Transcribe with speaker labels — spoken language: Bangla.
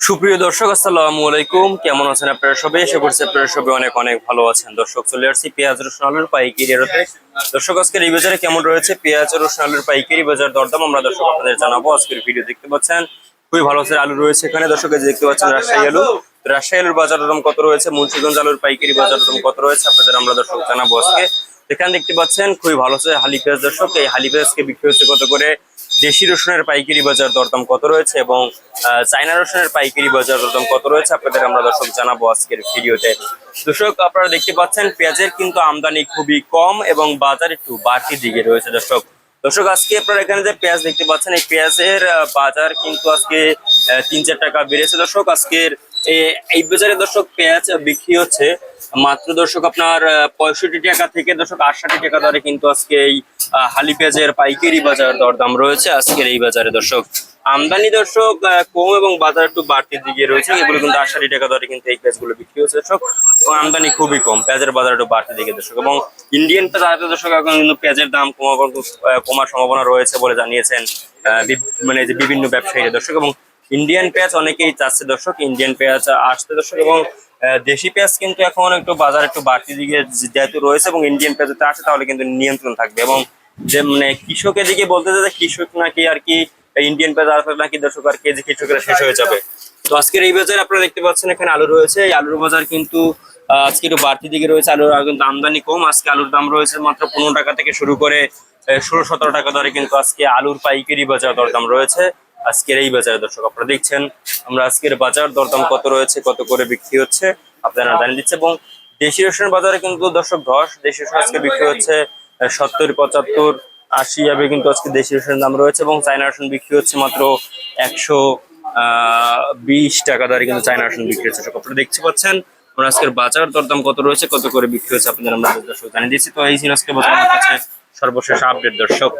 Speaker 1: সুপ্রিয় দর্শক, আসসালামু আলাইকুম। কেমন আছেন আপনারা সবাই? আশা করছি আপনারা সবাই অনেক অনেক ভালো আছেন। দর্শক, চলে আসছি পেঁয়াজ রসুন আলুর পাইকারি রেটে। দর্শক, আজকের এই বাজারে কেমন রয়েছে পেঁয়াজ রসুন আলুর পাইকারি বাজার দরদাম আমরা দর্শক আপনাদের জানাবো। আজকের ভিডিও দেখতে পাচ্ছেন খুবই ভালো আলু রয়েছে এখানে। দর্শক, দেখতে পাচ্ছেন রাজশাহী আলু। রাজশাহী আলুর বাজার দরদাম কত রয়েছে, মুন্সিগঞ্জ আলুর পাইকারি বাজার দরদাম কত রয়েছে আপনাদের আমরা দর্শক জানাবো আজকে। এখানে দেখতে পাচ্ছেন খুবই ভালো হালি পেঁয়াজ। দর্শক, এই হালি পেঁয়াজকে বিক্রি হচ্ছে কত করে, দেশি রসুনের পাইকারি বাজার দরদাম কত রয়েছে এবং চায়না রসুনের পাইকারি বাজার দরদাম কত রয়েছে আপনাদের আমরা দর্শক জানাবো আজকের ভিডিওতে। দর্শক, আপনারা দেখতে পাচ্ছেন পেঁয়াজের কিন্তু আমদানি খুবই কম এবং বাজার একটু বাড়তি দিকে রয়েছে। দর্শক দর্শক আজকে আপনারা এখানে যে পেঁয়াজ দেখতে পাচ্ছেন, এই পেঁয়াজের বাজার কিন্তু আজকে ৩-৪ টাকা বেড়েছে। দর্শক, আজকের এই বাজারে দর্শক পেঁয়াজ বিক্রি হচ্ছে মাত্র দর্শক আপনার 65 টাকা থেকে দর্শক 68 টাকা দরে কিন্তু আজকে এই হালি পেঁয়াজের পাইকারি বাজার দরদাম রয়েছে আজকের এই বাজারে। দর্শক, আমদানি দর্শক কম এবং বাজার একটু বাড়তির দিকে রয়েছে। এগুলো কিন্তু 68 টাকা দরে কিন্তু এই পেঁয়াজগুলো বিক্রি হচ্ছে দর্শক, এবং আমদানি খুবই কম, পেঁয়াজের বাজার একটু বাড়তির দিকে দর্শক। এবং ইন্ডিয়ান পেঁয়াজ দর্শক এখন কিন্তু পেঁয়াজের দাম কমার সম্ভাবনা রয়েছে বলে জানিয়েছেন মানে যে বিভিন্ন ব্যবসায়ী দর্শক। এবং ইন্ডিয়ান পেঁয়াজ অনেকেই চাচ্ছে দর্শক, ইন্ডিয়ান পেঁয়াজ আসতে দর্শক। এবং দেশি পেঁয়াজ কিন্তু এখন একটু বাজার একটু বাড়তি দিকে যেহেতু রয়েছে এবং ইন্ডিয়ান পেঁয়াজ আসে তাহলে কিন্তু নিয়ন্ত্রণ থাকবে। এবং যে মানে কৃষকের দিকে বলতে চাই, কৃষক নাকি আর কি ইন্ডিয়ান পেঁয়াজ আসলে নাকি দর্শক আর কেজি কৃষকেরা শেষ হয়ে যাবে। তো আজকের এই বাজারে আপনারা দেখতে পাচ্ছেন এখানে আলু রয়েছে। এই আলুর বাজার কিন্তু আজকে একটু বাড়তি দিকে রয়েছে। আলুর কিন্তু আমদানি কম। আজকে আলুর দাম রয়েছে মাত্র 15 টাকা থেকে শুরু করে 16-17 টাকা দরে কিন্তু আজকে আলুর পাইকারি বাজার দরদাম রয়েছে আজকের এই বাজারে। দর্শক, আপনারা দেখছেন আমরা আজকের বাজার দরদাম কত রয়েছে, কত করে বিক্রি হচ্ছে আপনারা জানিয়ে দিচ্ছে। এবং দেশি রসুনের বাজারে কিন্তু দর্শক দেশি রসুন আজকে বিক্রি হচ্ছে 70, 75, 80 এভাবে কিন্তু আজকে দেশি রসুনের দাম রয়েছে। এবং চায়না রসুন বিক্রি হচ্ছে মাত্র 120 টাকা দরে কিন্তু চায়না রসুন বিক্রি হচ্ছে। আপনারা দেখতে পাচ্ছেন আমরা আজকের বাজার দরদাম কত রয়েছে, কত করে বিক্রি হচ্ছে আপনাদের আমরা দর্শক জানিয়ে দিচ্ছি। তো এই ছিল আজকে বাজার কাছে সর্বশেষ আপডেট দর্শক।